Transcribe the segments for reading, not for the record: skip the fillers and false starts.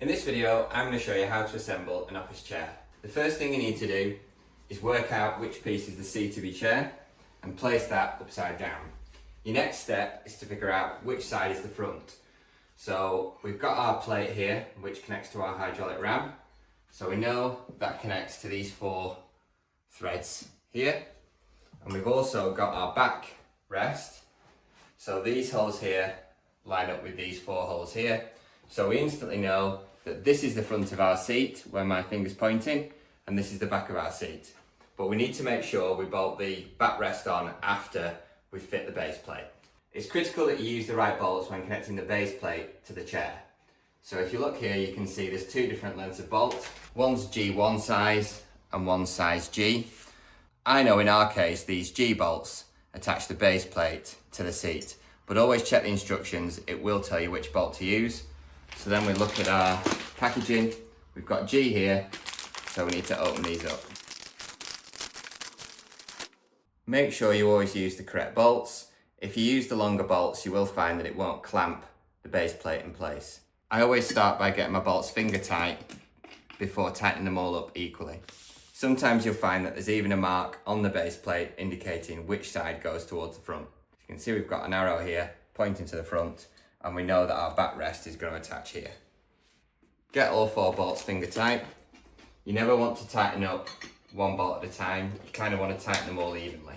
In this video, I'm going to show you how to assemble an office chair. The first thing you need to do is work out which piece is the seat of your chair and place that upside down. Your next step is to figure out which side is the front. So we've got our plate here, which connects to our hydraulic ram. So we know that connects to these 4 threads here. And we've also got our back rest. So these holes here line up with these 4 holes here. So we instantly know that this is the front of our seat where my finger's pointing, and this is the back of our seat. But we need to make sure we bolt the backrest on after we fit the base plate. It's critical that you use the right bolts when connecting the base plate to the chair. So if you look here, you can see there's 2 different lengths of bolts. One's G1 size and one's size G. I know in our case, these G bolts attach the base plate to the seat, but always check the instructions. It will tell you which bolt to use. So then we look at our packaging. We've got G here, so we need to open these up. Make sure you always use the correct bolts. If you use the longer bolts, you will find that it won't clamp the base plate in place. I always start by getting my bolts finger tight before tightening them all up equally. Sometimes you'll find that there's even a mark on the base plate indicating which side goes towards the front. As you can see, we've got an arrow here pointing to the front, and we know that our backrest is going to attach here. Get all 4 bolts finger tight. You never want to tighten up one bolt at a time. You kind of want to tighten them all evenly.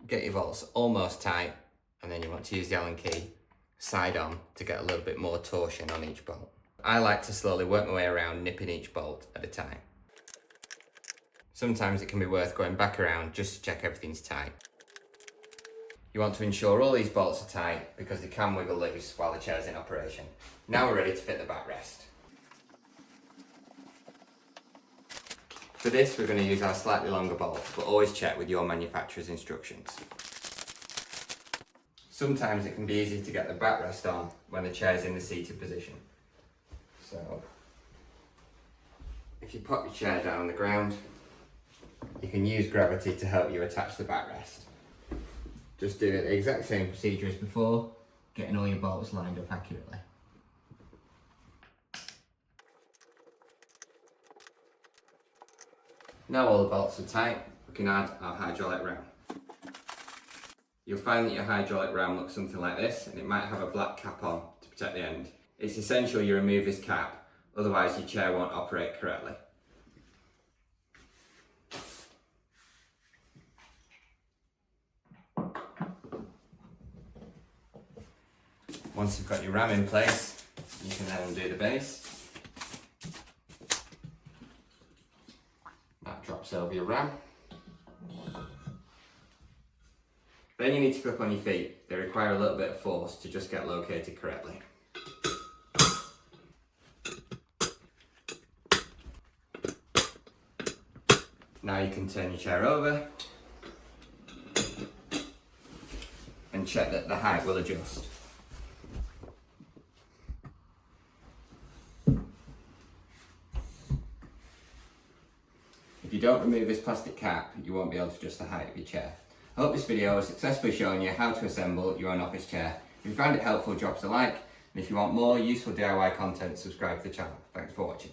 Get your bolts almost tight, and then you want to use the Allen key side on to get a little bit more torsion on each bolt. I like to slowly work my way around, nipping each bolt at a time. Sometimes it can be worth going back around just to check everything's tight. You want to ensure all these bolts are tight because they can wiggle loose while the chair's in operation. Now we're ready to fit the backrest. For this, we're going to use our slightly longer bolts, but always check with your manufacturer's instructions. Sometimes it can be easy to get the backrest on when the chair's in the seated position. So, if you pop your chair down on the ground, you can use gravity to help you attach the backrest. Just do the exact same procedure as before, getting all your bolts lined up accurately. Now all the bolts are tight, we can add our hydraulic ram. You'll find that your hydraulic ram looks something like this, and it might have a black cap on to protect the end. It's essential you remove this cap, otherwise your chair won't operate correctly. Once you've got your ram in place, you can then undo the base. That drops over your ram. Then you need to grip on your feet. They require a little bit of force to just get located correctly. Now you can turn your chair over and check that the height will adjust. If you don't remove this plastic cap, you won't be able to adjust the height of your chair. I hope this video has successfully shown you how to assemble your own office chair. If you found it helpful, drop us a like, and if you want more useful DIY content, subscribe to the channel. Thanks for watching.